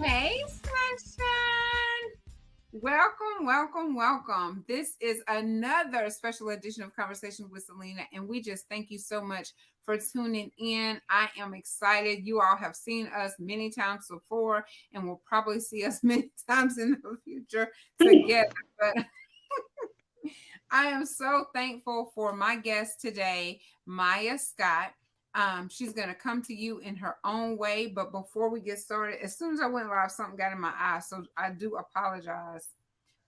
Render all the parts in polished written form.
Hey, sunshine. Welcome, welcome, welcome. This is another special edition of Conversations with Celena, and we just thank you so much for tuning in. I am excited. You all have seen us many times before, and will probably see us many times in the future together. But I am so thankful for my guest today, Myiah Scott. She's going to come to you in her own way. But before we get started, as soon as I went live, something got in my eye. So I do apologize.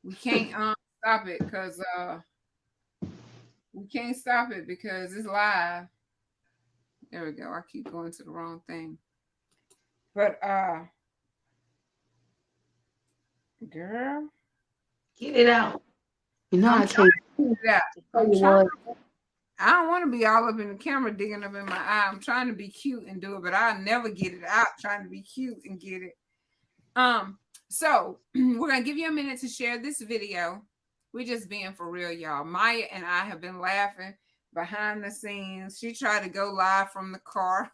We can't stop it because it's live. There we go. I keep going to the wrong thing. But girl, get it out. You know, I'm trying to get it out. I don't want to be all up in the camera digging up in my eye. I'm trying to be cute and do it, but I'll never get it out trying to be cute and get it. So we're gonna give you a minute to share this video. We're just being for real, y'all. Myiah and I have been laughing behind the scenes. She tried to go live from the car.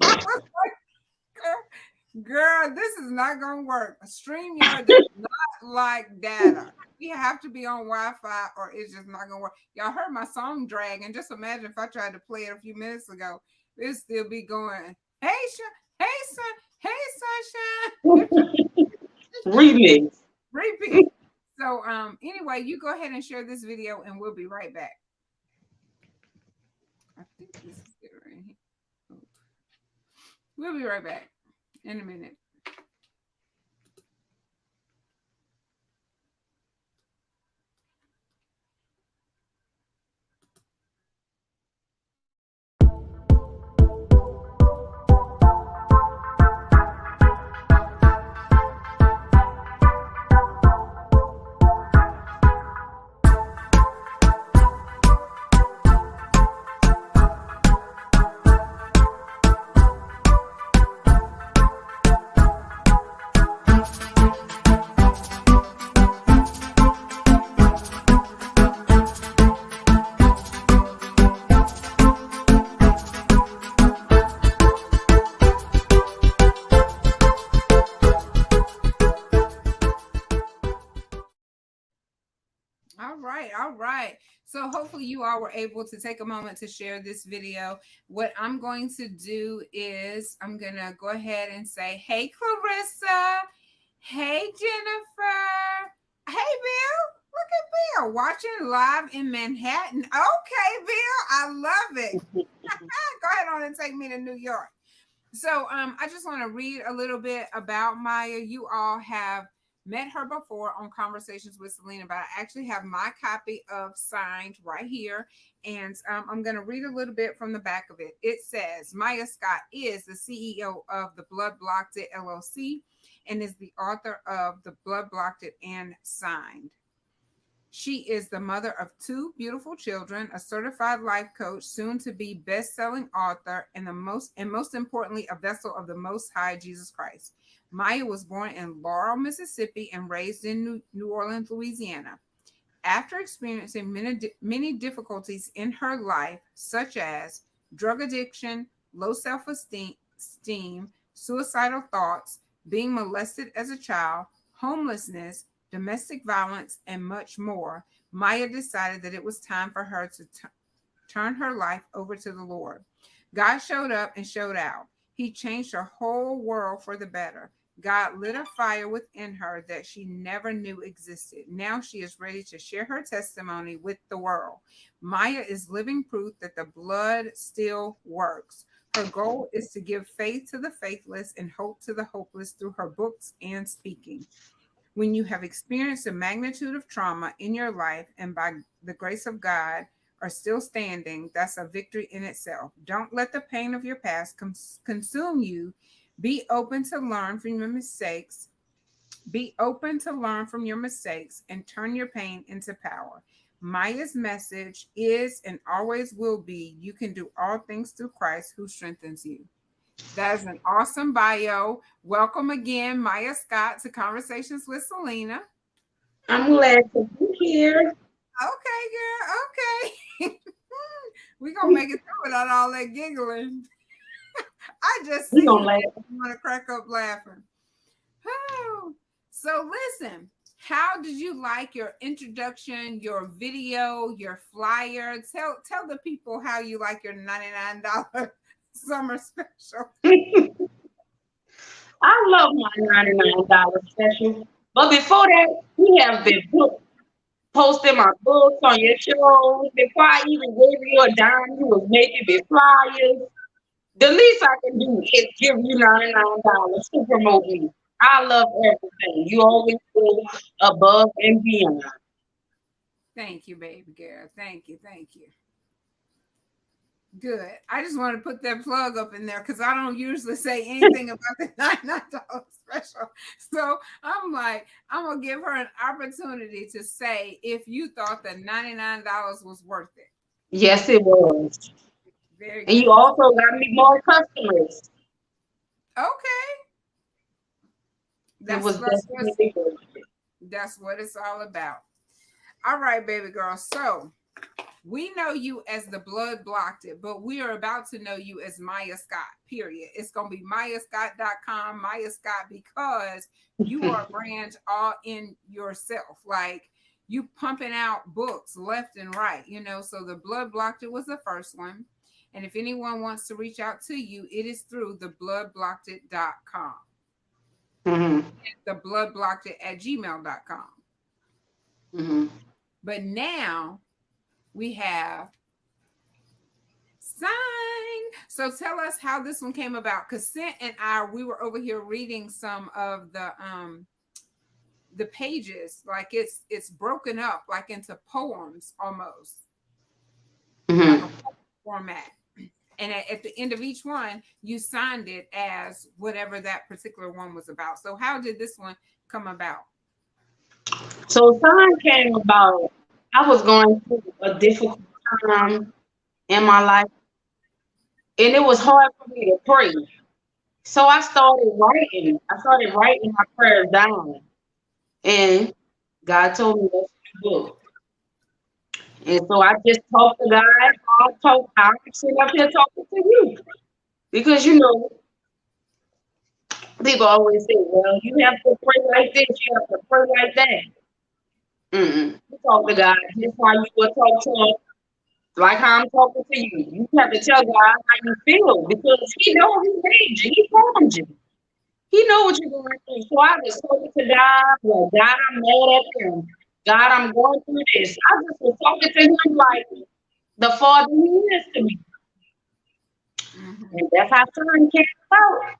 I was like, girl, this is not gonna work. StreamYard does not like data. We have to be on Wi-Fi or it's just not gonna work. Y'all heard my song drag, and just imagine if I tried to play it a few minutes ago, it'd still be going, hey, hey, sunshine. Remix. Repeat. So anyway, you go ahead and share this video and we'll be right back. I think this is it right here. We'll be right back in a minute. All right. So hopefully you all were able to take a moment to share this video. What I'm going to do is I'm going to go ahead and say, hey, Clarissa. Hey, Jennifer. Hey, Bill. Look at Bill watching live in Manhattan. Okay, Bill. I love it. Go ahead on and take me to New York. So I just want to read a little bit about Myiah. You all have met her before on Conversations with Celena, but I actually have my copy of Signed right here. And I'm going to read a little bit from the back of it. It says, Myiah Scott is the CEO of the Blood Blocked It LLC and is the author of The Blood Blocked It and Signed. She is the mother of two beautiful children, a certified life coach, soon to be best-selling author, and most importantly, a vessel of the Most High Jesus Christ. Myiah was born in Laurel, Mississippi, and raised in New Orleans, Louisiana. After experiencing many difficulties in her life, such as drug addiction, low self-esteem, suicidal thoughts, being molested as a child, homelessness, domestic violence, and much more, Myiah decided that it was time for her to turn her life over to the Lord. God showed up and showed out. He changed her whole world for the better. God lit a fire within her that she never knew existed. Now she is ready to share her testimony with the world. Myiah is living proof that the blood still works. Her goal is to give faith to the faithless and hope to the hopeless through her books and speaking. When you have experienced the magnitude of trauma in your life and by the grace of God are still standing, that's a victory in itself. Don't let the pain of your past consume you. Be open to learn from your mistakes. Be open to learn from your mistakes and turn your pain into power. Myiah's message is and always will be, you can do all things through Christ who strengthens you. That is an awesome bio. Welcome again, Myiah Scott, to Conversations with Celena. I'm glad to be here. Okay, girl. Okay. We're going to make it through without all that giggling. I just see you want to crack up laughing. So listen, how did you like your introduction, your video, your flyer? Tell the people how you like your $99 summer special. I love my $99 special. But before that, we have been posting my books on your shows. Before I even gave you a dime, you was making me flyers. The least I can do is give you $99 to promote me. I love everything. You always go above and beyond. Thank you, baby girl. Thank you. Thank you. Good. I just want to put that plug up in there because I don't usually say anything about the $99 special. So I'm like, I'm going to give her an opportunity to say if you thought the $99 was worth it. Yes, it was. Very And good. you also got me more customers. Okay. It That's was that's what definitely worth it. that's what it's all about. All right, baby girl. So we know you as the Blood Blocked It, but we are about to know you as Myiah Scott, period. It's going to be myiahscott.com, Myiah Scott, because you are a brand all in yourself. Like you pumping out books left and right, So the Blood Blocked It was the first one. And if anyone wants to reach out to you, it is through thebloodblockedit.com. Mm-hmm. Thebloodblockedit at gmail.com. Mm-hmm. But now we have Sign. So tell us how this one came about. Because Scent and I, we were over here reading some of the pages. Like it's broken up like into poems almost, like a Mm-hmm. poem format. And at the end of each one, you signed it as whatever that particular one was about. So how did this one come about? So time came about. I was going through a difficult time in my life, and it was hard for me to pray. So I started writing. I started writing my prayers down, and God told me let's do a book. And so I just talked to God. I'm sitting up here talking to you because people always say, "Well, you have to pray like this, you have to pray like that." Mm-mm. You talk to God just how you would talk to him, like how I'm talking to you. You have to tell God how you feel because He knows He made you, He formed you. He know what you're going through. So I was talking to God, like, God, I'm mad at him. God, I'm going through this. I just was talking to him like the father he is to me. Mm-hmm. And that's how son came about.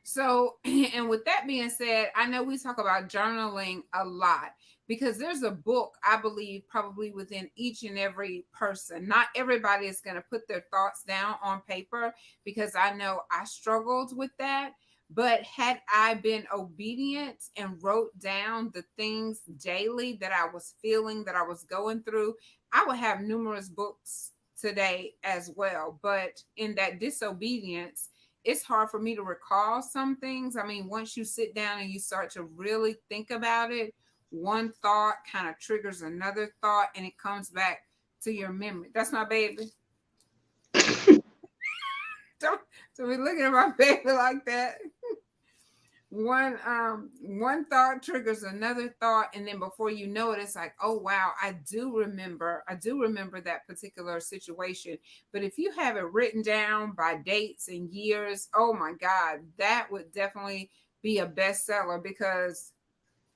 So, and with that being said, I know we talk about journaling a lot because there's a book, I believe, probably within each and every person. Not everybody is going to put their thoughts down on paper because I know I struggled with that. But had I been obedient and wrote down the things daily that I was feeling, that I was going through, I would have numerous books today as well. But in that disobedience, it's hard for me to recall some things. I mean, once you sit down and you start to really think about it, one thought kind of triggers another thought and it comes back to your memory. That's my baby. Don't be looking at my baby like that. One thought triggers another thought, and then before you know it, it's like, oh wow, I do remember that particular situation. But if you have it written down by dates and years, oh my god, that would definitely be a bestseller because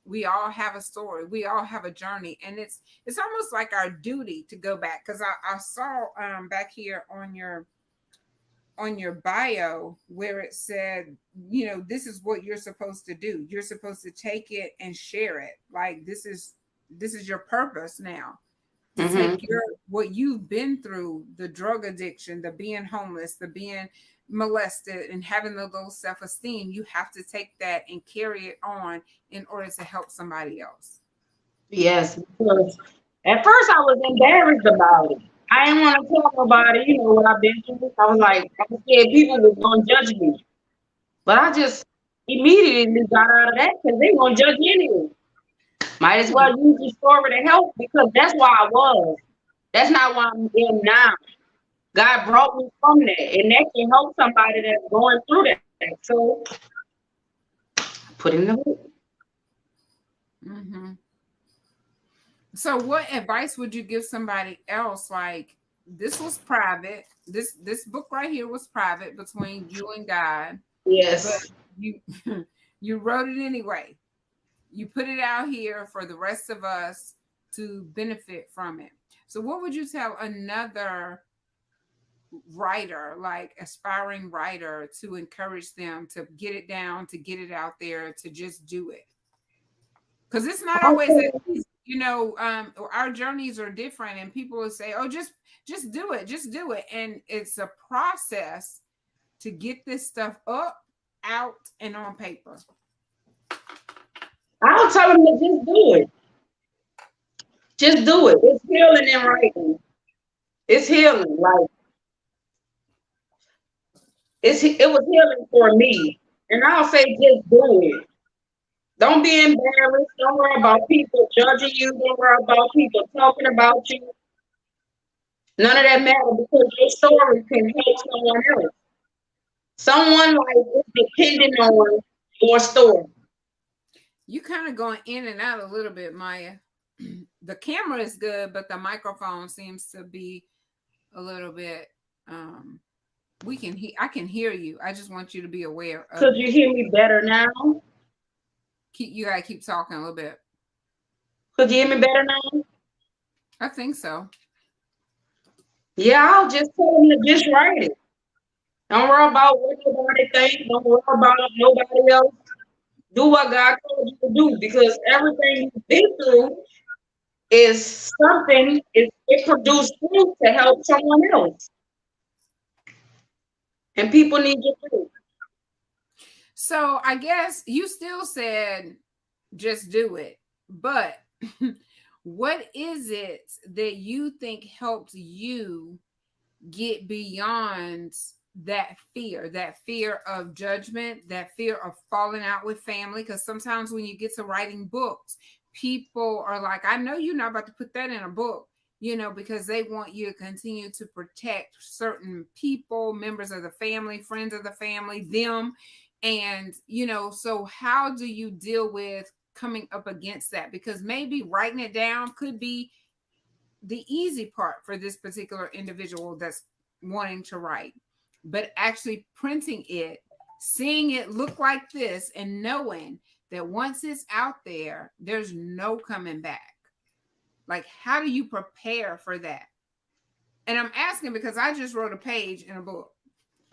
we all have a story, we all have a journey, and it's almost like our duty to go back. Because I saw back here on your bio where it said, this is what you're supposed to do. You're supposed to take it and share it. Like this is your purpose now, to take Mm-hmm. your what you've been through, the drug addiction, the being homeless, the being molested and having the low self-esteem. You have to take that and carry it on in order to help somebody else. Yes, because at first I was embarrassed about it. I didn't want to talk about it, what I've been through. I was like, I was scared people was going to judge me. But I just immediately got out of that because they going to judge me anyway. Might as well use the story to help because that's why I was. That's not why I'm in now. God brought me from that, and that can help somebody that's going through that. So put put in the work. Mm-hmm. So what advice would you give somebody else? Like, this was private. This book right here was private between you and God, but Yes. you you wrote it anyway. You put it out here for the rest of us to benefit from it. So what would you tell another writer, like aspiring writer, to encourage them to get it down, to get it out there, to just do it? Because it's not always that Okay. easy. Our journeys are different, and people will say, oh, just do it, just do it. And it's a process to get this stuff up, out, and on paper. I'll tell them to just do it. Just do it. It's healing in writing. It's healing. Like it was healing for me. And I'll say just do it. Don't be embarrassed. Don't worry about people judging you. Don't worry about people talking about you. None of that matters because your story can help someone else. Someone like is depending on your story. You kind of going in and out a little bit, Myiah. The camera is good, but the microphone seems to be a little bit. Um, I can hear you. I just want you to be aware of Could you it. hear me better now? You gotta keep talking a little bit. Could you hear me better now? I think so. Yeah, I'll just tell them to just write it. Don't worry about what nobody thinks. Don't worry about nobody else. Do what God told you to do because everything you've been through is something, it produced fruit to help someone else. And people need your fruit. So I guess you still said just do it, but what is it that you think helped you get beyond that fear of judgment, that fear of falling out with family? Because sometimes when you get to writing books, people are like, I know you're not about to put that in a book, because they want you to continue to protect certain people, members of the family, friends of the family, them. And, so how do you deal with coming up against that? Because maybe writing it down could be the easy part for this particular individual that's wanting to write, but actually printing it, seeing it look like this, and knowing that once it's out there, there's no coming back. Like, how do you prepare for that? And I'm asking because I just wrote a page in a book.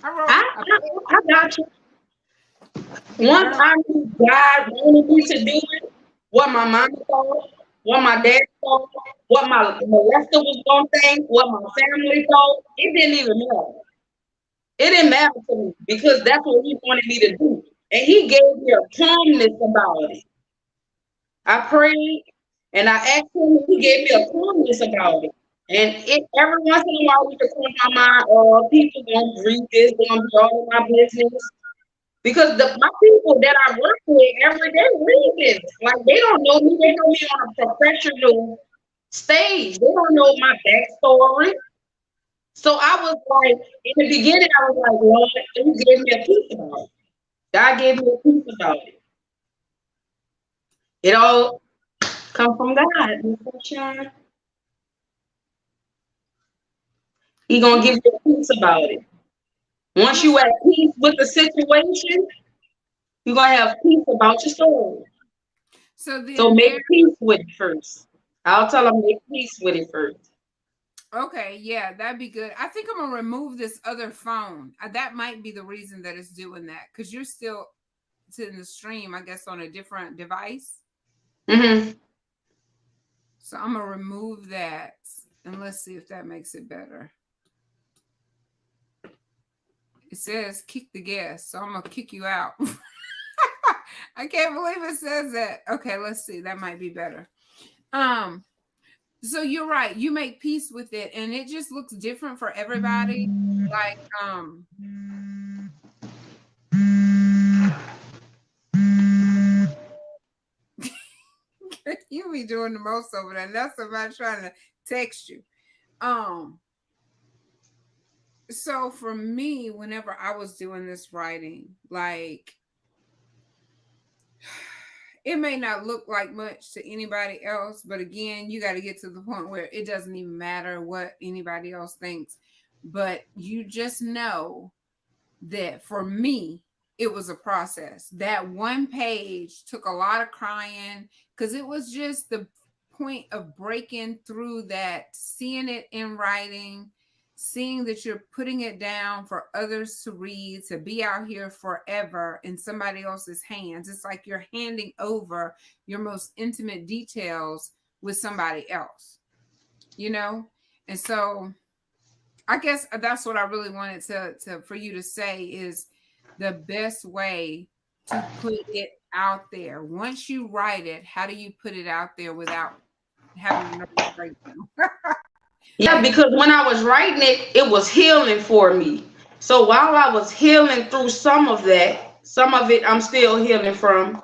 I wrote I, a I, I got you. Once girl. I knew God wanted me to do it, what my mama thought, what my dad thought, what my molester was going to think, what my family thought, it didn't even matter. It didn't matter to me because that's what he wanted me to do. And he gave me a calmness about it. I prayed and I asked him, and he gave me a calmness about it. And it every once in a while, we could come my mind, oh, people gonna read this, they're gonna be all in my business. Because my people that I work with every day read this. Like they don't know me, they know me on a professional stage. They don't know my backstory. So I was like, in the beginning, I was like, Lord, you gave me a peace about it. God gave me a peace about it. It all come from God. Miss Sunshine. He gonna give you a peace about it. Once you Just at like, peace with the situation, you're gonna have peace about your soul. so So then make there. peace with it first. I'll tell them make peace with it first. Okay, yeah, that'd be good. I think I'm gonna remove this other phone. That might be the reason that it's doing that, because you're still in the stream, I guess, on a different device. Mm-hmm. So I'm gonna remove that, and let's see if that makes it better. It says kick the guest, so I'm gonna kick you out. I can't believe it says that. Okay, let's see. That might be better. Um, so you're right. You make peace with it, and it just looks different for everybody. Like, you be doing the most over there. That's somebody trying to text you. Um, so for me, whenever I was doing this writing, like It may not look like much to anybody else, but again, you got to get to the point where it doesn't even matter what anybody else thinks. But you just know that for me, it was a process. That one page took a lot of crying because it was just the point of breaking through that, seeing it in writing, seeing that you're putting it down for others to read, to be out here forever in somebody else's hands. It's like you're handing over your most intimate details with somebody else, you know? And so I guess that's what I really wanted to for you to say is the best way to put it out there. Once you write it, how do you put it out there without having a nervous breakdown? Yeah, And because when I was writing it, it was healing for me. So while I was healing through some of that, some of it I'm still healing from,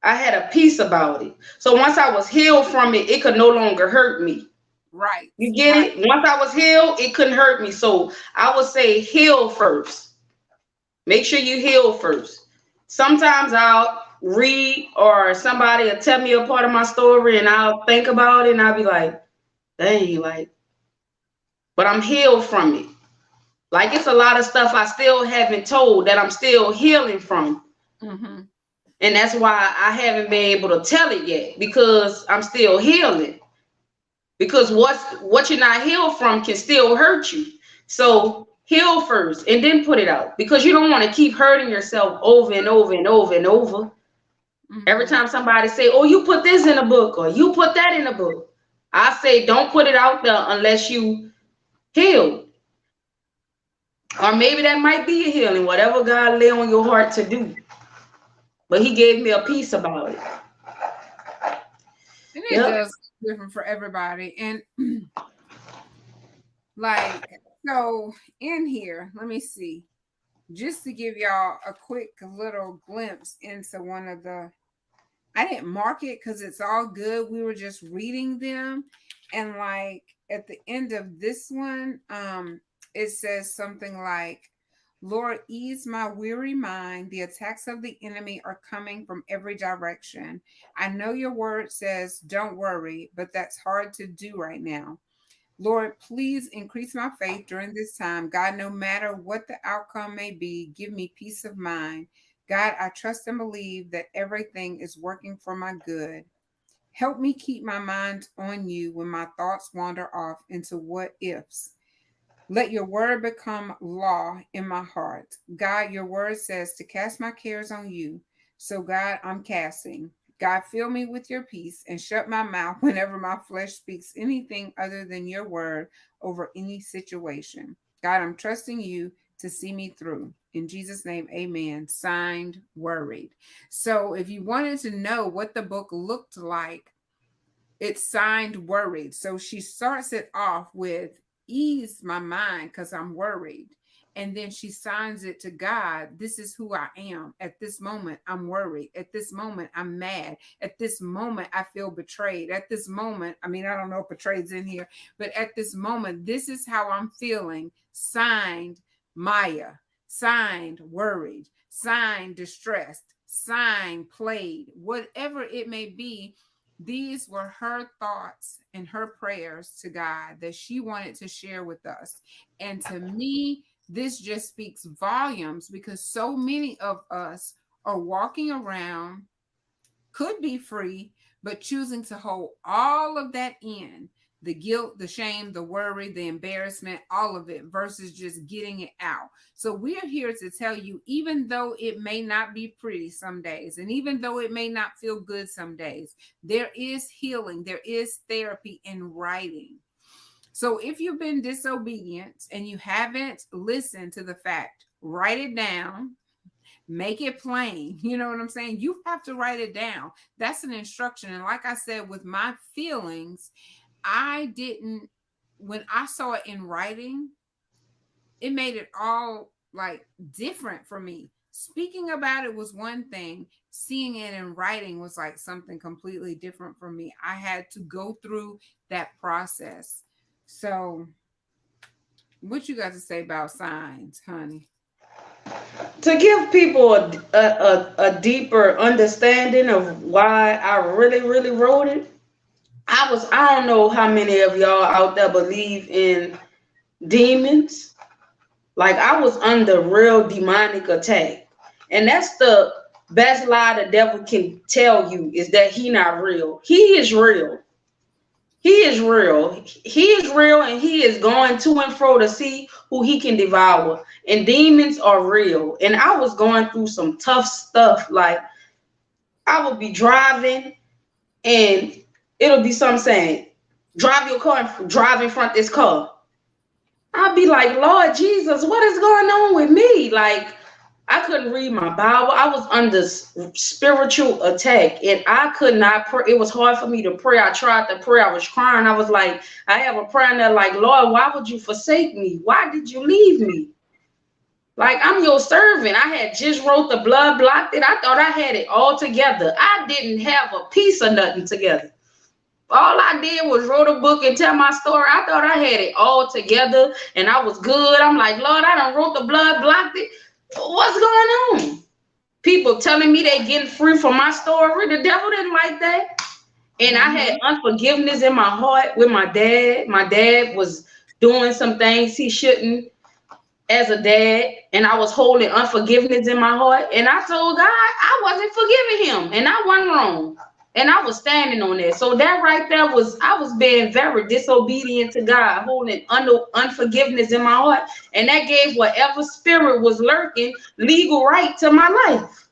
I had a peace about it. So once I was healed from it, it could no longer hurt me. right, You get right. it? Once I was healed, it couldn't hurt me. So I would say heal first. Make sure you heal first. Sometimes I'll read or somebody will tell me a part of my story and I'll think about it and I'll be like, dang, like, but I'm healed from it. Like it's a lot of stuff I still haven't told that I'm still healing from. Mm-hmm. And that's why I haven't been able to tell it yet because I'm still healing. Because what you're not healed from can still hurt you. So heal first and then put it out because you don't want to keep hurting yourself over and over and over and over. Every Mm-hmm. time somebody say, "Oh, you put this in a book or you put that in a book," I say, "Don't put it out there unless you heal." Or maybe that might be a healing, whatever God lay on your heart to do. But He gave me a peace about it. And it Yep. does different for everybody. And like, so in here, let me see. Just to give y'all a quick little glimpse into one of the, I didn't mark it because it's all good. We were just reading them. And like at the end of this one, it says something like, Lord, ease my weary mind. The attacks of the enemy are coming from every direction. I know your word says, don't worry, but that's hard to do right now. Lord, please increase my faith during this time. God, no matter what the outcome may be, give me peace of mind. God, I trust and believe that everything is working for my good. Help me keep my mind on you when my thoughts wander off into what ifs. Let your word become law in my heart. God, your word says to cast my cares on you. So, God, I'm casting. God, fill me with your peace and shut my mouth whenever my flesh speaks anything other than your word over any situation. God, I'm trusting you to see me through. In Jesus' name, amen. Signed, Worried. So, if you wanted to know what the book looked like, it's signed Worried. So she starts it off with ease my mind because I'm worried. And then she signs it to God. This is who I am. At this moment, I'm worried. At this moment, I'm mad. At this moment, I feel betrayed. At this moment, I mean, I don't know if betrayed's in here, but at this moment, this is how I'm feeling. Signed Myiah. Signed Worried. Signed Distressed. Signed Played. Whatever it may be, these were her thoughts and her prayers to God that she wanted to share with us. And to me, this just speaks volumes because so many of us are walking around, could be free, but choosing to hold all of that in, the guilt, the shame, the worry, the embarrassment, all of it, versus just getting it out. So we are here to tell you, even though it may not be pretty some days, and even though it may not feel good some days, there is healing, there is therapy in writing. So if you've been disobedient and you haven't listened to the fact, write it down, make it plain. You know what I'm saying? You have to write it down. That's an instruction. And like I said, with my feelings, I didn't, when I saw it in writing, it made it all like different for me. Speaking about it was one thing, seeing it in writing was like something completely different for me. I had to go through that process. So, what you got to say about signs, honey? To give people a deeper understanding of why I really wrote it, I don't know how many of y'all out there believe in demons. Like I was under real demonic attack. And that's the best lie the devil can tell you is that he not real. He is real. He is real. He is real and he is going to and fro to see who he can devour. And demons are real. And I was going through some tough stuff. Like I would be driving and it'll be something saying, drive your car and drive in front of this car. I'd be like, Lord Jesus, what is going on with me? Like, I couldn't read my Bible. I was under spiritual attack and I could not pray. It was hard for me to pray. I tried to pray. I was crying. I was like, I have a prayer in there like, Lord, why would you forsake me? Why did you leave me? Like, I'm your servant. I had just wrote the blood blocked it. I thought I had it all together. I didn't have a piece of nothing together. All I did was wrote a book and tell my story. I thought I had it all together and I was good. I'm like, Lord, I done wrote the blood, blocked it. What's going on? People telling me they getting free from my story. The devil didn't like that. And I had unforgiveness in my heart with my dad. My dad was doing some things he shouldn't as a dad. And I was holding unforgiveness in my heart. And I told God I wasn't forgiving him. And I wasn't wrong. And I was standing on that. So that right there was, I was being very disobedient to God, holding unforgiveness in my heart. And that gave whatever spirit was lurking legal right to my life.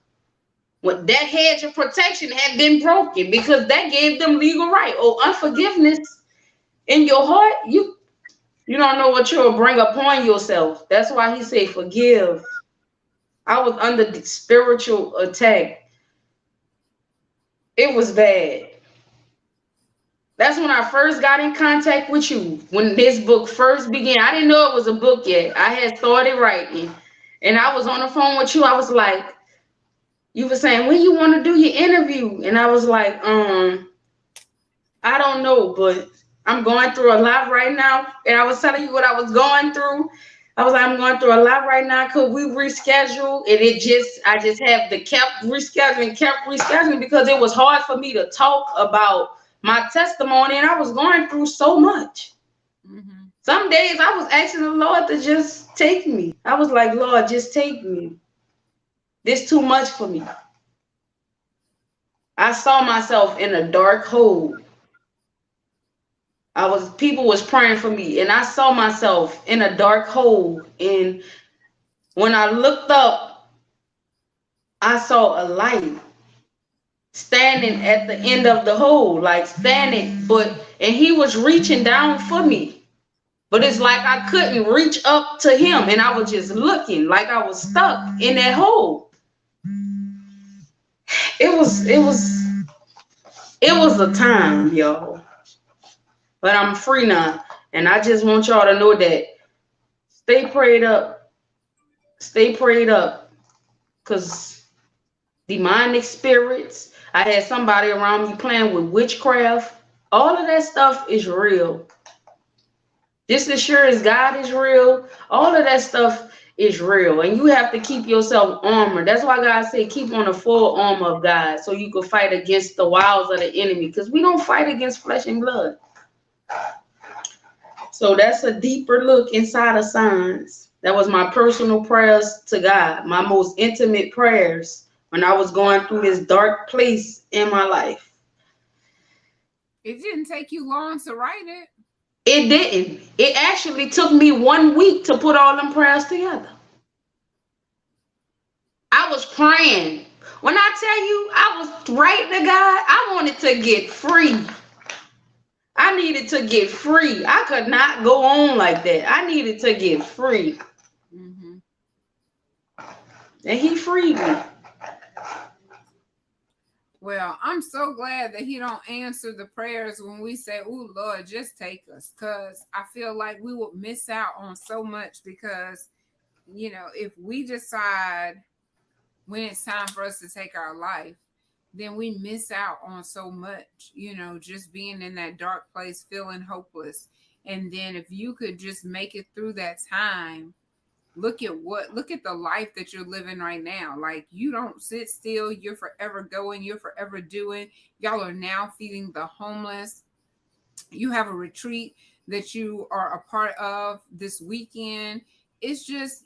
Well, that hedge of protection had been broken because that gave them legal right. Oh, unforgiveness in your heart, you don't know what you'll bring upon yourself. That's why he said forgive. I was under the spiritual attack. It was bad. That's when I first got in contact with you. When this book first began, I didn't know it was a book yet. I had started writing. And I was on the phone with you. I was like, you were saying, when you want to do your interview? And I was like, I don't know, but I'm going through a lot right now. And I was telling you what I was going through. I was like, I'm going through a lot right now. Could we reschedule? And I just have kept rescheduling because it was hard for me to talk about my testimony. And I was going through so much. Mm-hmm. Some days I was asking the Lord to just take me. I was like, Lord, just take me. This too much for me. I saw myself in a dark hole. People was praying for me and I saw myself in a dark hole. And when I looked up, I saw a light standing at the end of the hole, like standing, and he was reaching down for me. But it's like I couldn't reach up to him and I was just looking like I was stuck in that hole. It was a time, y'all. But I'm free now. And I just want y'all to know that stay prayed up. Stay prayed up. Because demonic spirits, I had somebody around me playing with witchcraft. All of that stuff is real. Just as sure as God is real, all of that stuff is real. And you have to keep yourself armored. That's why God said keep on the full armor of God so you can fight against the wiles of the enemy. Because we don't fight against flesh and blood. So that's a deeper look inside of signs. That was my personal prayers to God, my most intimate prayers when I was going through this dark place in my life. It didn't take you long to write it. It didn't. It actually took me 1 week to put all them prayers together. I was praying. When I tell you I was writing to God, I wanted to get free. I needed to get free. I could not go on like that. I needed to get free. Mm-hmm. And he freed me. Well, I'm so glad that he don't answer the prayers when we say, oh, Lord, just take us. Because I feel like we would miss out on so much because, if we decide when it's time for us to take our life, then we miss out on so much, just being in that dark place, feeling hopeless. And then if you could just make it through that time look at the life that you're living right now. Like, you don't sit still, you're forever going, you're forever doing. Y'all are now feeding the homeless. You have a retreat that you are a part of this weekend. It's just,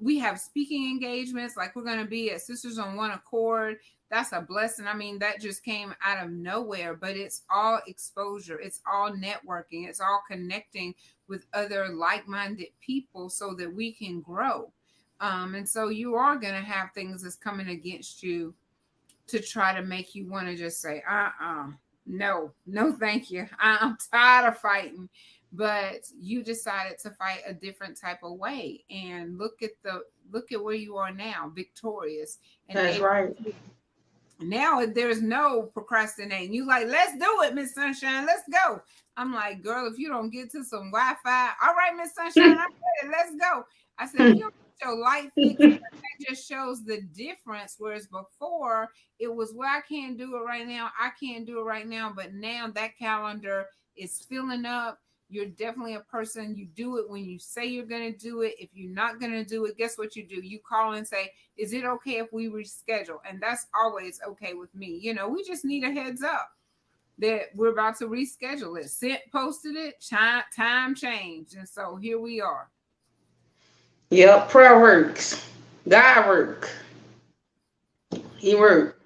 we have speaking engagements, like we're going to be at Sisters on One Accord. That's a blessing. I mean, that just came out of nowhere, but it's all exposure. It's all networking. It's all connecting with other like-minded people so that we can grow. And so you are going to have things that's coming against you to try to make you want to just say, no, thank you. I'm tired of fighting. But you decided to fight a different type of way, and look at where you are now, victorious. And that's right. Now there's no procrastinating. You like, let's do it, Miss Sunshine. Let's go. I'm like, girl, if you don't get to some Wi-Fi, all right, Miss Sunshine, I'm ready. Let's go. I said, if you don't get your light fixed, that just shows the difference. Whereas before, it was, well, I can't do it right now. I can't do it right now. But now that calendar is filling up. You're definitely a person. You do it when you say you're going to do it. If you're not going to do it, guess what you do? You call and say, is it okay if we reschedule? And that's always okay with me. We just need a heads up that we're about to reschedule it. Posted it, time changed. And so here we are. Yep, prayer works. God work. He worked.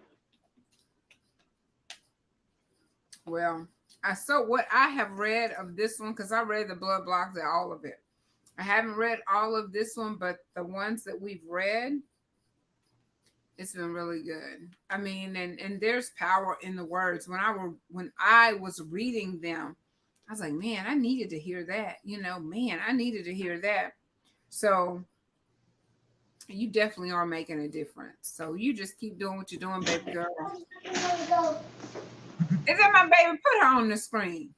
Well, what I have read of this one, because I read the blood blocks and all of it. I haven't read all of this one, but the ones that we've read, it's been really good. I mean, and there's power in the words. When I was reading them, I was like, man, I needed to hear that. Man, I needed to hear that. So you definitely are making a difference. So you just keep doing what you're doing, baby girl. Is that my baby? Put her on the screen.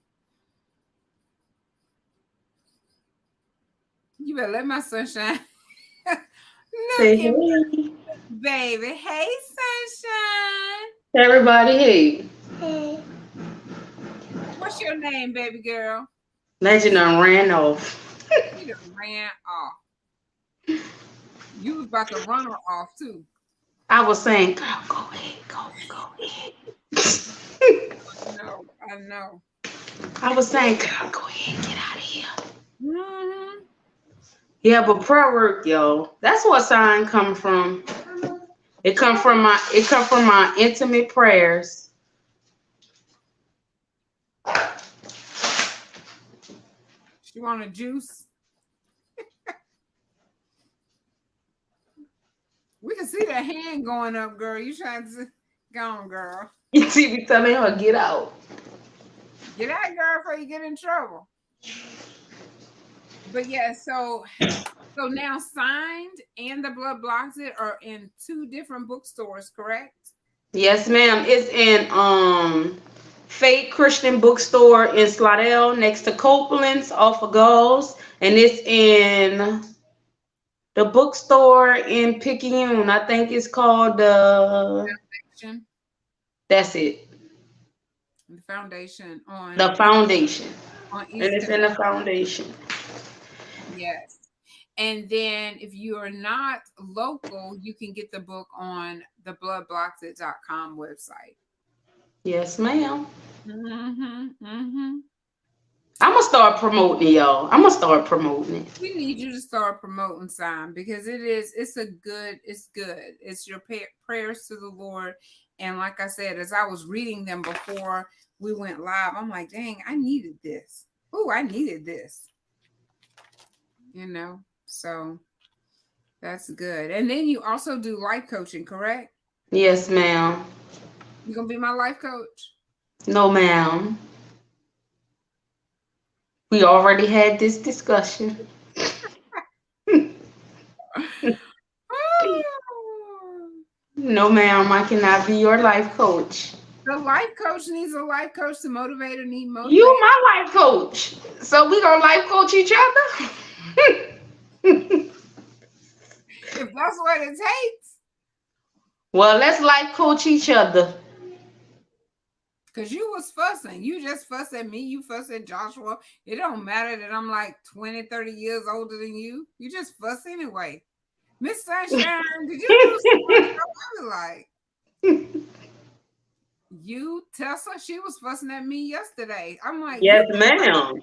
You better let my sunshine. Say hey. Baby. Hey, sunshine. Everybody, hey. Hey. What's your name, baby girl? Legend done ran off. You done ran off. You was about to run her off, too. I was saying, girl, go ahead. Go ahead. I know. I was saying, girl, go ahead, get out of here. Mm-hmm. Yeah, but prayer work, yo. That's what sign come from. It come from my intimate prayers. She want a juice? We can see that hand going up, girl. You trying to go on, girl. You see me telling her, get out. Get out, girl, before you get in trouble. But yeah, so now Signed and The Blood Blocks It are in 2 different bookstores, correct? Yes, ma'am. It's in Faith Christian Bookstore in Slidell next to Copeland's off of Gulls. And it's in the bookstore in Picayune. I think it's called Foundation. That's it. The Foundation on The Foundation. On and it's in the Foundation. Yes. And then if you are not local, you can get the book on the bloodblocksit.com website. Yes, ma'am. Mm-hmm. I'm gonna start promoting it, y'all. I'm gonna start promoting it. We need you to start promoting Sign, because it's good. It's your prayers to the Lord. And like I said, as I was reading them before we went live, I'm like, dang, I needed this. Ooh, I needed this. So that's good. And then you also do life coaching, correct? Yes, ma'am. You gonna be my life coach? No, ma'am. We already had this discussion. No, ma'am, I cannot be your life coach. The life coach needs a life coach. The motivator needs motivator. You my life coach. So we gonna life coach each other? If that's what it takes. Well, let's life coach each other. Cause you was fussing. You just fuss at me. You fuss at Joshua. It don't matter that I'm like 20, 30 years older than you. You just fuss anyway. Miss Sunshine, did you do some more stuff? I was like, you, Tessa, she was fussing at me yesterday. I'm like, Yes, ma'am.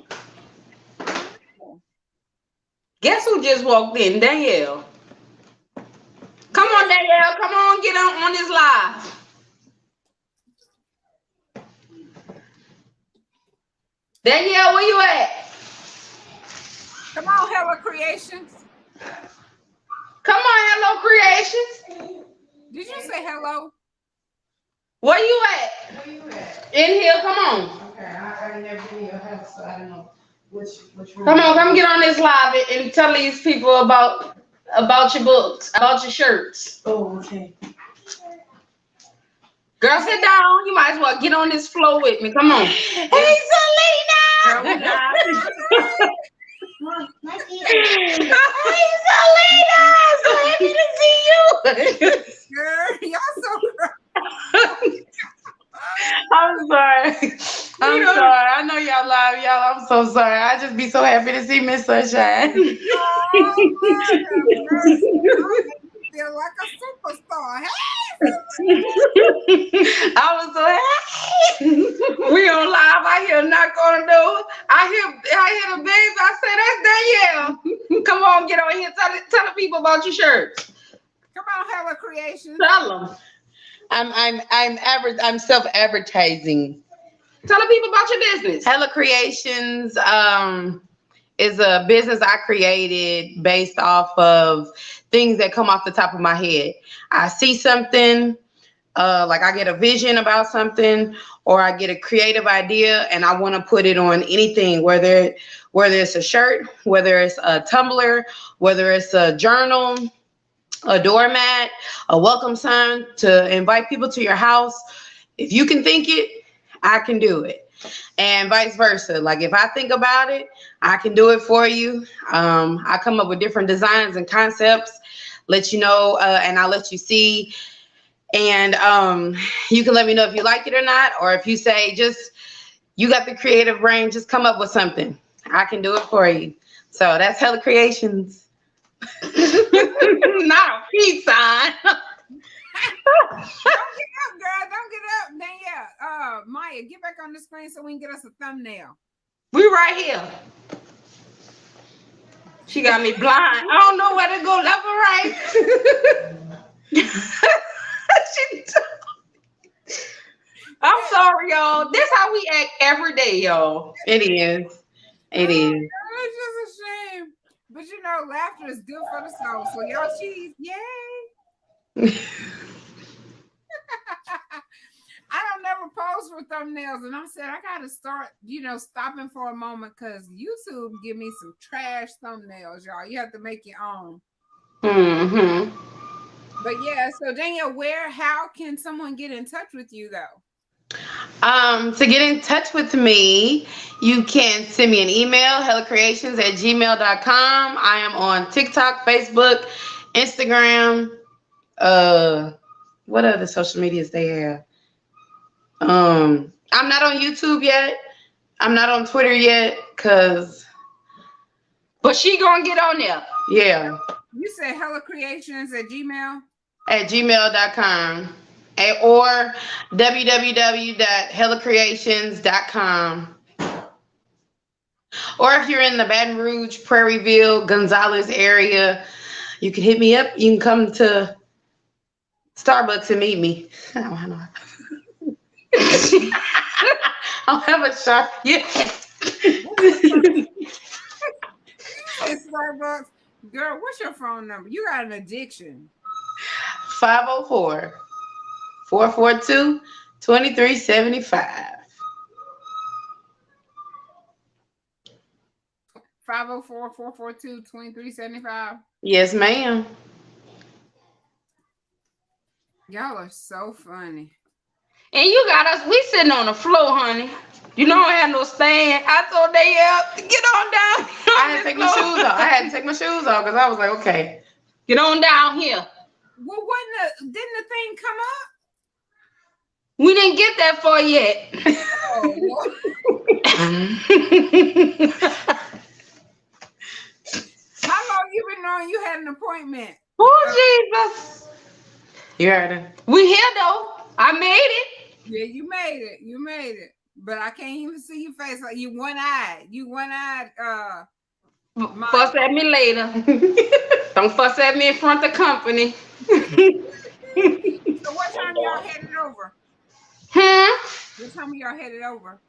Guess who just walked in? Danielle. Come on, Danielle. Come on, get on this live. Danielle, where you at? Come on, Hello Creations. Come on, Hello Creations. Did you say hello? Where you at? Where you at? In here, come on. Okay, I never been in your house, so I don't know which room. Come on, come get on this live and tell these people about your books, about your shirts. Oh, okay. Girl, sit down. You might as well get on this floor with me. Come on. Hey, Celena! Hey, Celena! So happy to see you. Girl, y'all so I'm sorry. I'm sorry. I know y'all live, y'all. I'm so sorry. I just be so happy to see Miss Sunshine. feel like a superstar. Hey! I was so happy. We on live. I hear a knock on the door. I hear the baby. I say, that's Danielle. Come on, get on here. Tell the people about your shirts. Come on, Hello Creations. Tell them. I'm self-advertising. Tell the people about your business. Hella Creations is a business I created based off of things that come off the top of my head. I see something, like I get a vision about something, or I get a creative idea and I want to put it on anything, whether it's a shirt, whether it's a tumbler, whether it's a journal, a doormat, a welcome sign to invite people to your house. If you can think it, I can do it. And vice versa. Like if I think about it, I can do it for you. I come up with different designs and concepts, let you know, and I'll let you see. And you can let me know if you like it or not, or if you say you got the creative brain, just come up with something. I can do it for you. So that's Hella Creations. Not a peace sign. Don't get up, girl. Don't get up. Danielle, Myiah, get back on the screen so we can get us a thumbnail. We right here. She got me blind. I don't know where to go, left or right. I'm sorry, y'all. This how we act every day, y'all. It is. It is. It's just a shame. But you know, laughter is good for the soul. So y'all cheese, yay. I don't never pose for thumbnails, and I said I gotta start, stopping for a moment because YouTube give me some trash thumbnails, y'all. You have to make your own. Mm-hmm. But yeah, so Danielle, how can someone get in touch with you though? To get in touch with me, you can send me an email, hellacreations@gmail.com. I am on TikTok, Facebook, Instagram. What other social medias they have? I'm not on YouTube yet. I'm not on Twitter yet, but she gonna get on there. Yeah. You said hellacreations@gmail? At gmail.com. Or www.hellacreations.com. Or if you're in the Baton Rouge, Prairieville, Gonzales area, you can hit me up. You can come to Starbucks and meet me. I don't have a shop yet. Starbucks. Girl, what's your phone number? You got an addiction. 504-442-2375. 504-442-2375. Yes, ma'am. Y'all are so funny. And you got us, we sitting on the floor, honey. You don't have no stand. I told Danielle to get on down. I had to take my shoes off. I had to take my shoes off because I was like, okay. Get on down here. Well, didn't the thing come up? We didn't get that far yet. Oh, Lord. How long you been knowing you had an appointment? Oh, Jesus. You heard her. We here, though. I made it. Yeah, you made it. You made it. But I can't even see your face. Like you one-eyed. You one-eyed. Fuss at me later. Don't fuss at me in front of company. So what time y'all headed over? Huh? What time are y'all headed over?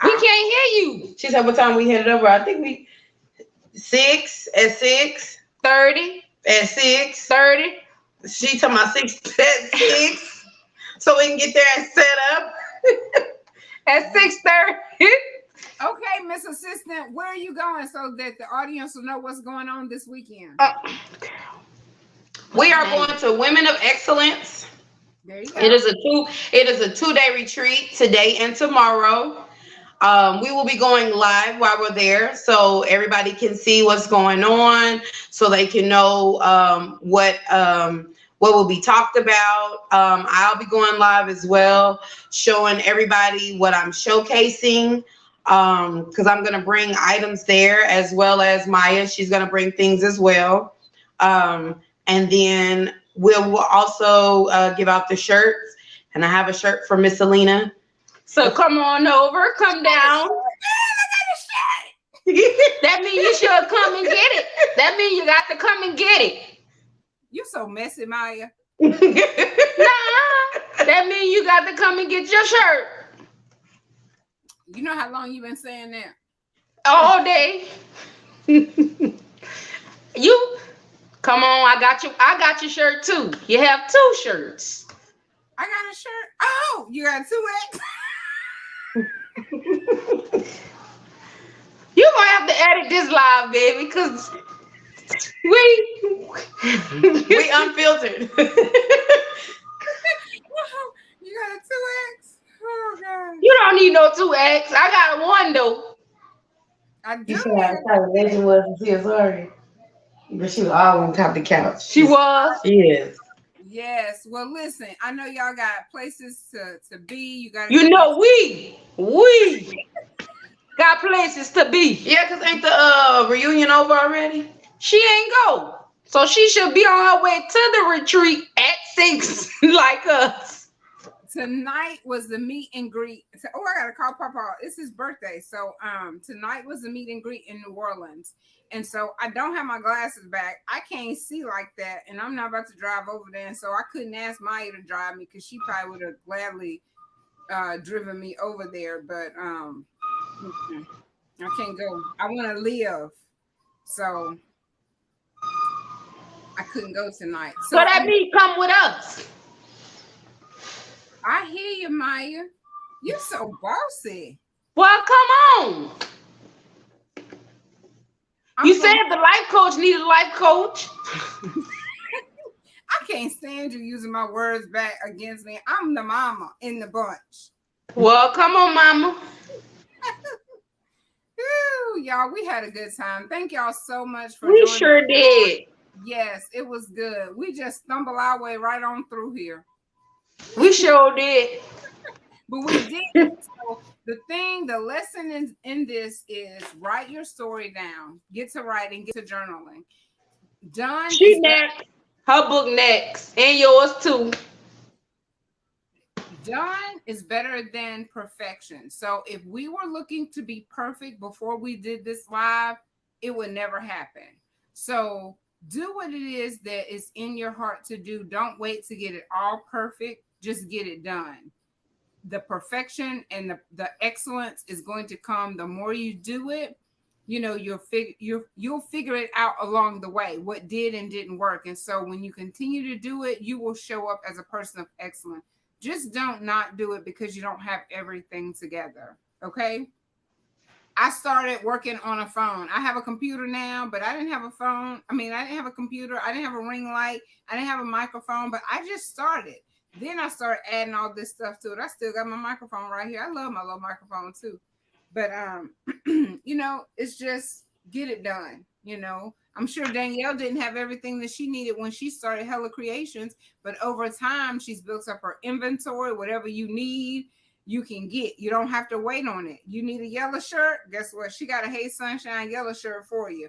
We can't hear you. She said, what time we headed over? I think we 6:30. At 6:30. She talking about 6:06. So we can get there and set up. At 6:30. Okay, Miss Assistant, where are you going so that the audience will know what's going on this weekend? We are going to Women of Excellence. There you go. It is a 2-day retreat today and tomorrow. We will be going live while we're there, so everybody can see what's going on, so they can know what will be talked about. I'll be going live as well, showing everybody what I'm showcasing, because I'm going to bring items there, as well as Myiah. She's going to bring things as well. And then we'll also give out the shirts, and I have a shirt for Miss Celena. So come on over, come down. That means you should come and get it. That means you got to come and get it. You so messy, Myiah. Nah, that means you got to come and get your shirt. You know how long you been saying that? All day. You come on, I got your shirt too. You have 2 shirts. I got a shirt. Oh, you got 2X. You gonna have to edit this live, baby, because we unfiltered. You got a 2X? Oh God. You don't need no 2X. I got 1 though. I do. You said how the legend was until sorry. But she was all on top of the couch. She was. She is. Yes. Well, listen, I know y'all got places to be. You got. You know we got places to be. Yeah, cause ain't the reunion over already? She ain't go, so she should be on her way to the retreat at 6, like us. Tonight was the meet and greet. Oh, I gotta call Papa. It's his birthday. So tonight was the meet and greet in New Orleans. And so I don't have my glasses back. I can't see like that. And I'm not about to drive over there. And so I couldn't ask Myiah to drive me because she probably would have gladly driven me over there. But I can't go. I want to live. So I couldn't go tonight. So that means come with us. I hear you, Myiah. You're so bossy. Well, come on. You said the life coach needed a life coach. I can't stand you using my words back against me. I'm the mama in the bunch. Well, come on, mama. Ooh, y'all, we had a good time. Thank y'all so much for We joining. sure did. Yes, it was good. We just stumbled our way right on through here. We sure did. But we did. So the lesson in this is write your story down. Get to writing, get to journaling. Done. She next. Her book next. And yours too. Done is better than perfection. So if we were looking to be perfect before we did this live, it would never happen. So do what it is that is in your heart to do. Don't wait to get it all perfect. Just get it done. The perfection and the excellence is going to come. The more you do it, you'll figure it out along the way, what did and didn't work. And so when you continue to do it, you will show up as a person of excellence. Just don't not do it because you don't have everything together. Okay. I started working on a phone. I have a computer now, but I didn't have a phone. I didn't have a computer. I didn't have a ring light. I didn't have a microphone, but I just started. Then I started adding all this stuff to it. I still got my microphone right here. I love my little microphone too. But, it's just get it done. You know, I'm sure Danielle didn't have everything that she needed when she started Hella Creations, but over time she's built up her inventory. Whatever you need, you can get. You don't have to wait on it. You need a yellow shirt? Guess what? She got a Hey Sunshine yellow shirt for you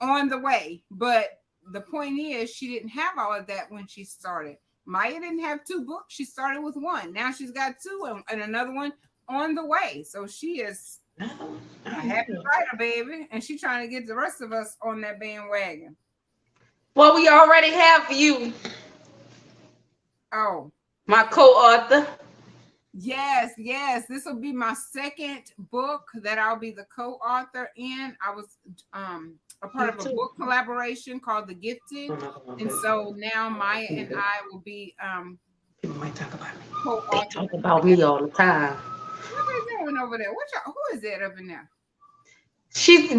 on the way. But the point is, she didn't have all of that when she started. Myiah didn't have 2 books. She started with 1. Now she's got 2 and another one on the way. So she is a happy writer, baby. And she's trying to get the rest of us on that bandwagon. Well, we already have you. Oh. My co-author. Yes. This will be my 2nd book that I'll be the co-author in. I was a part of a book collaboration called The Gifted. And so now Myiah and I will be People might talk about me. co-author. They talk about me all the time. What are they doing over there? Who is that up in there?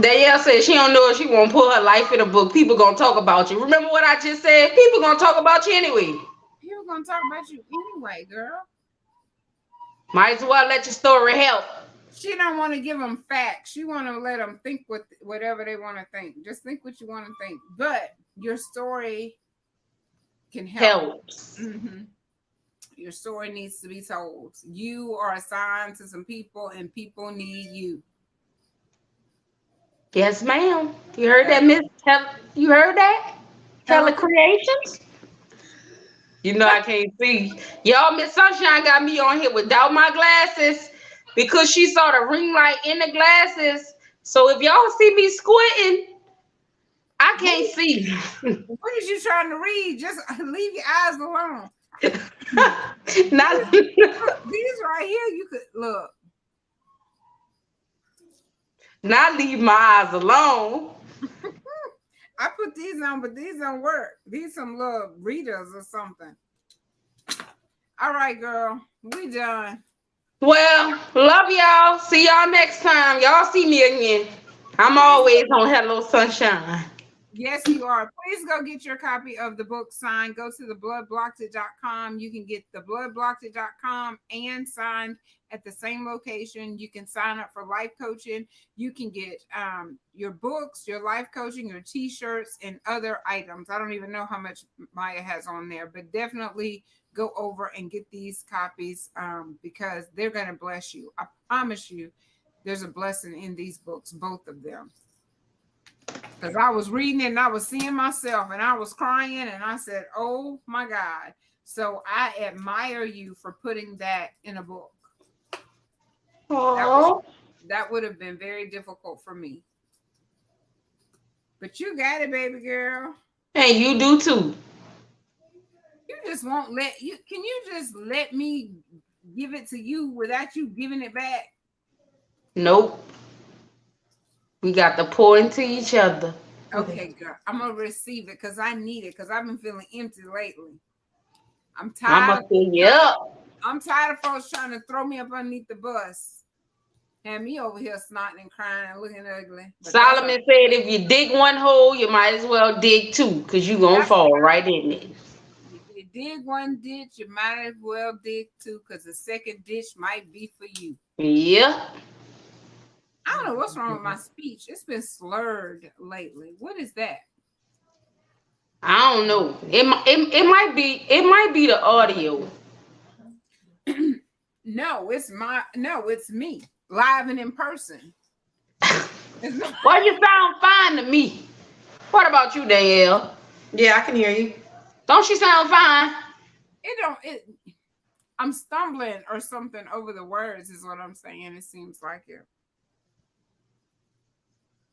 Danielle said she don't know if she won't put her life in a book. People gonna talk about you. Remember what I just said? People gonna talk about you anyway. People gonna talk about you anyway, girl. Might as well let your story help. She don't want to give them facts. She want to let them think whatever they want to think. Just think what you want to think. But your story can help. Helps. Mm-hmm. Your story needs to be told. You are assigned to some people, and people need you. Yes, ma'am. You heard that, Miss? You heard that? Hella Creations. You know I can't see. Y'all, Miss Sunshine got me on here without my glasses because she saw the ring light in the glasses. So if y'all see me squinting, I can't see. What is you trying to read? Just leave your eyes alone. Not These right here, you could look. Not leave my eyes alone. I put these on, but these don't work. These some little readers or something. All right, girl. We done. Well, love y'all. See y'all next time. Y'all see me again. I'm always on Hello Sunshine. Yes, you are. Please go get your copy of the book signed. Go to thebloodblocked.com. You can get thebloodblocked.com and signed at the same location. You can sign up for life coaching. You can get your books, your life coaching, your t-shirts, and other items. I don't even know how much Myiah has on there, but definitely go over and get these copies because they're going to bless you. I promise you there's a blessing in these books, both of them. Because I was reading it and I was seeing myself and I was crying and I said, oh my God. So I admire you for putting that in a book. That would have been very difficult for me. But you got it, baby girl. And you do too. You just won't let you. Can you just let me give it to you without you giving it back? Nope. We got to pour into each other. Okay, girl. I'm going to receive it because I need it because I've been feeling empty lately. I'm tired. I'm going to fill you up. I'm tired of folks trying to throw me up underneath the bus. And me over here snotting and crying and looking ugly. But Solomon said if you dig one hole, you might as well dig 2 because you're going to fall right in it. If you dig one ditch, you might as well dig 2 because the second ditch might be for you. Yeah. I don't know what's wrong with my speech. It's been slurred lately. What is that? I don't know. It might be the audio. No, it's me. Live and in person. Well, you sound fine to me. What about you, Danielle? Yeah, I can hear you. Don't she sound fine? I'm stumbling or something over the words is what I'm saying. It seems like it.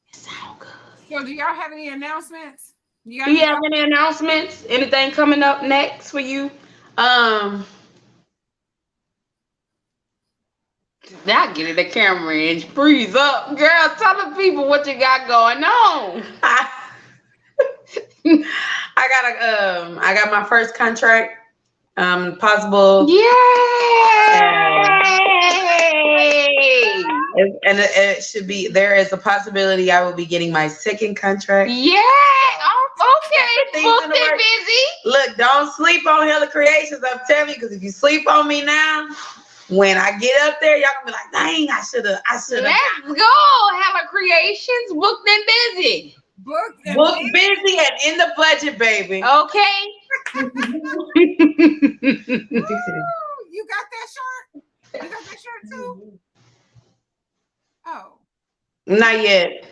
It sound good. So do y'all have any announcements? Do you have any announcements? Anything coming up next for you? Now get in the camera and freeze up. Girl, tell the people what you got going on. I got my first contract. Possible. Yay! And it should be, there is a possibility I will be getting my second contract. Yeah. Oh, okay. Booked and busy. Look, don't sleep on Hella Creations. I'm telling you, because if you sleep on me now, when I get up there, y'all gonna be like, dang, I should have. Let's go. Hella Creations, booked and busy. Booked and Book busy. busy and in the budget, baby. Okay. Woo, you got that shirt? You got that shirt too? Oh, Not yet.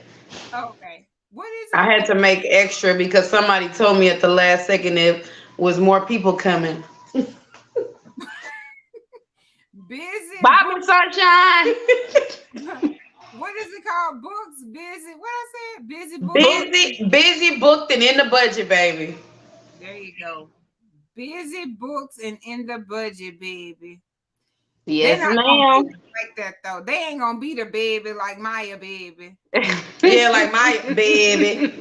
okay. What is I it? had to make extra because somebody told me at the last second it was more people coming. Busy Bye, book. Miss Sunshine. What is it called? Books, busy. What I said? Busy book. Busy, booked, and in the budget, baby. There you go. Busy books and in the budget, baby. They're Yes, not gonna ma'am. be like that though. They ain't gonna be the baby like Myiah, baby. Yeah, like my baby.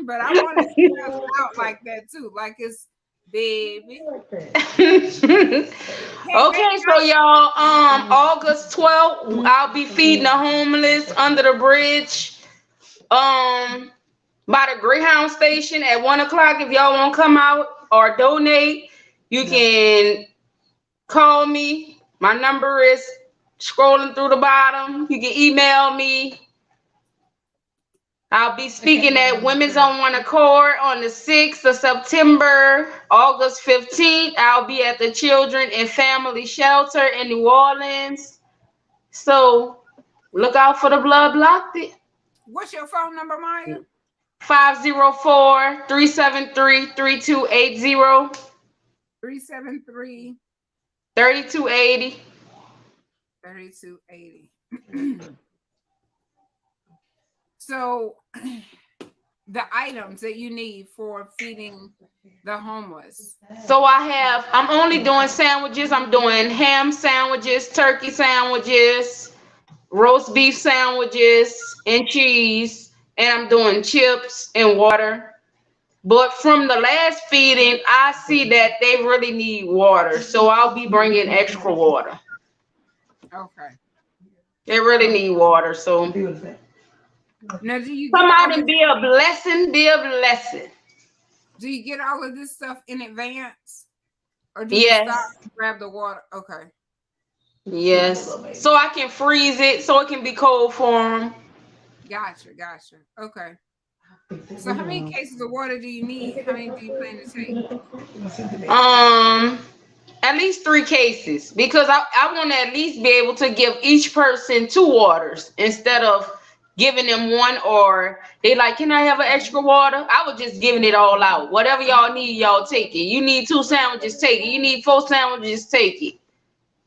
But I want to spell it out like that too, like it's baby. Okay, so y'all, August 12th, I'll be feeding the homeless under the bridge, by the Greyhound station at 1 o'clock. If y'all want to come out or donate, you can call me. My number is scrolling through the bottom. You can email me. I'll be speaking at Women's on One Accord on the 6th of September. August 15th, I'll be at the Children and Family Shelter in New Orleans. So look out for the Blood Blocked It. What's your phone number, Myiah? 504-373-3280. 373 3280. 3280. So the items that you need for feeding the homeless. So I'm only doing sandwiches. I'm doing ham sandwiches, turkey sandwiches, roast beef sandwiches, and cheese. And I'm doing chips and water. But from the last feeding, I see that they really need water. So I'll be bringing extra water. Okay. They really need water. So Now, do you come get out all and of, be a blessing. Be a blessing. do you get all of this stuff in advance, or do you Yes. stop and grab the water? Okay. Yes. So I can freeze it so it can be cold for them. Gotcha. Okay. So how many cases of water do you need? How many do you plan to take? At least 3 cases because I want to at least be able to give each person 2 waters instead of giving them one, or they like, can I have an extra water? I was just giving it all out. Whatever y'all need, y'all take it. You need 2 sandwiches, take it. You need 4 sandwiches, take it.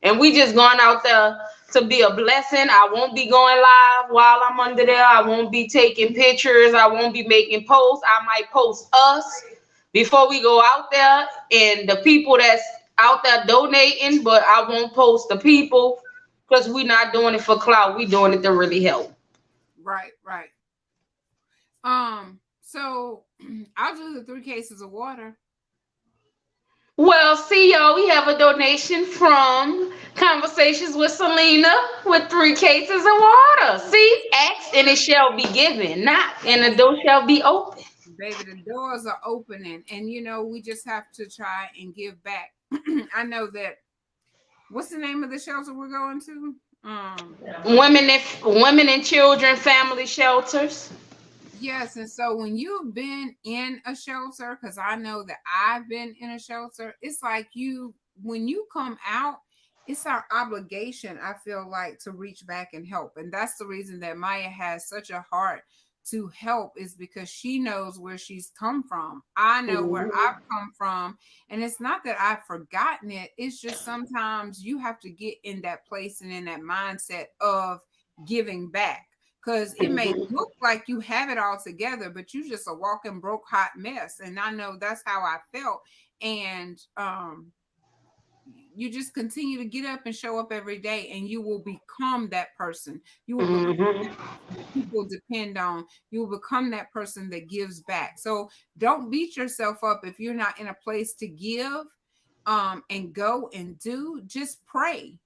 And we just going out there to be a blessing. I won't be going live while I'm under there. I won't be taking pictures. I won't be making posts. I might post us before we go out there and the people that's out there donating, but I won't post the people because we're not doing it for clout. We're doing it to really help. Right. So I'll do the 3 cases of water. Well, see, y'all, we have a donation from Conversations with Celena with 3 cases of water. See, ask and it shall be given. Knock and the door shall be open. Baby, the doors are opening, and we just have to try and give back. I know that. What's the name of the shelter we're going to? Women and children family shelters. Yes, and so when you've been in a shelter, because I know that I've been in a shelter, it's like when you come out, it's our obligation, I feel like, to reach back and help. And that's the reason that Myiah has such a heart to help, is because she knows where she's come from. I know where I've come from. And it's not that I've forgotten it. It's just sometimes you have to get in that place and in that mindset of giving back. Because it may look like you have it all together, but you just a walking broke hot mess. And I know that's how I felt. And you just continue to get up and show up every day, and you will become that person. You will become that person people depend on. You will become that person that gives back. So don't beat yourself up if you're not in a place to give. And go and do. Just pray,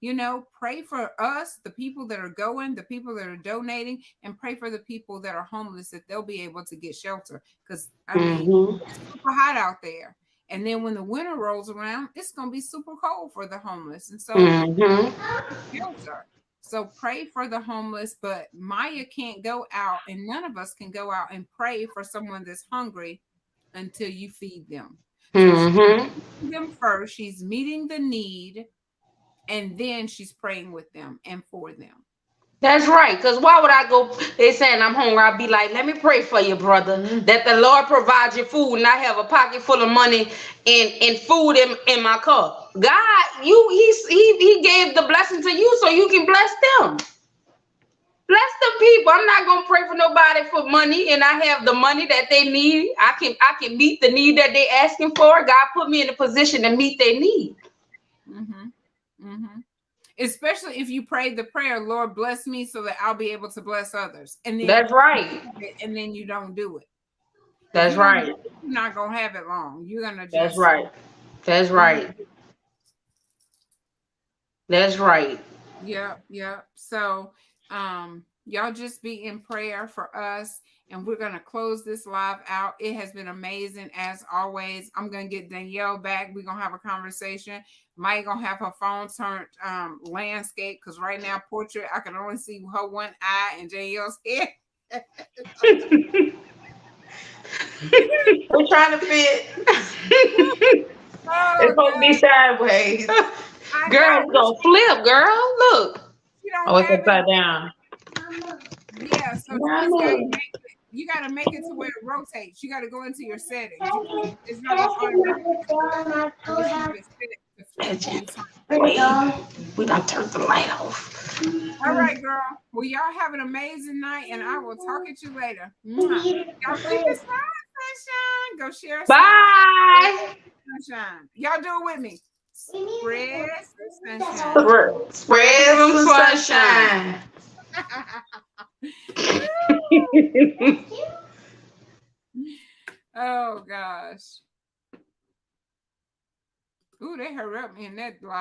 pray for us, the people that are going, the people that are donating, and pray for the people that are homeless, that they'll be able to get shelter. Because it's super hot out there. And then when the winter rolls around, it's going to be super cold for the homeless. And so shelter. So pray for the homeless, but Myiah can't go out, and none of us can go out and pray for someone that's hungry until you feed them. So she's feeding them first, she's meeting the need, and then she's praying with them and for them. That's right. Because why would I go? They saying I'm hungry. I'll be like, let me pray for you, brother, that the Lord provides you food, and I have a pocket full of money and food in my cup. God, he gave the blessing to you so you can bless them. Bless the people. I'm not gonna pray for nobody for money, and I have the money that they need. I can meet the need that they asking for. God put me in a position to meet their need. Especially if you prayed the prayer, Lord, bless me so that I'll be able to bless others. And then that's right. And then you don't do it. That's right. You're not gonna have it long. You're gonna just. That's right. That's right. That's right. Yep. So, y'all just be in prayer for us, and we're gonna close this live out. It has been amazing as always. I'm gonna get Danielle back. We're gonna have a conversation. Myiah gonna have her phone turned landscape, because right now portrait I can only see her one eye and Danielle's head. We're trying to fit. Oh, It's supposed to be sideways. Girl, it's gonna flip, girl. Look. Oh, it's upside down. Yeah, so you gotta make it to where it rotates. You gotta go into your settings. It's not automatic. We done turned the light off. All right, girl. Well, y'all have an amazing night, and I will talk at you later. Y'all leave this sunshine. Go share. Bye. Sunshine. Y'all do it with me. Spread some sunshine. Spread some sunshine. Oh gosh. Ooh, they hurry up in that live.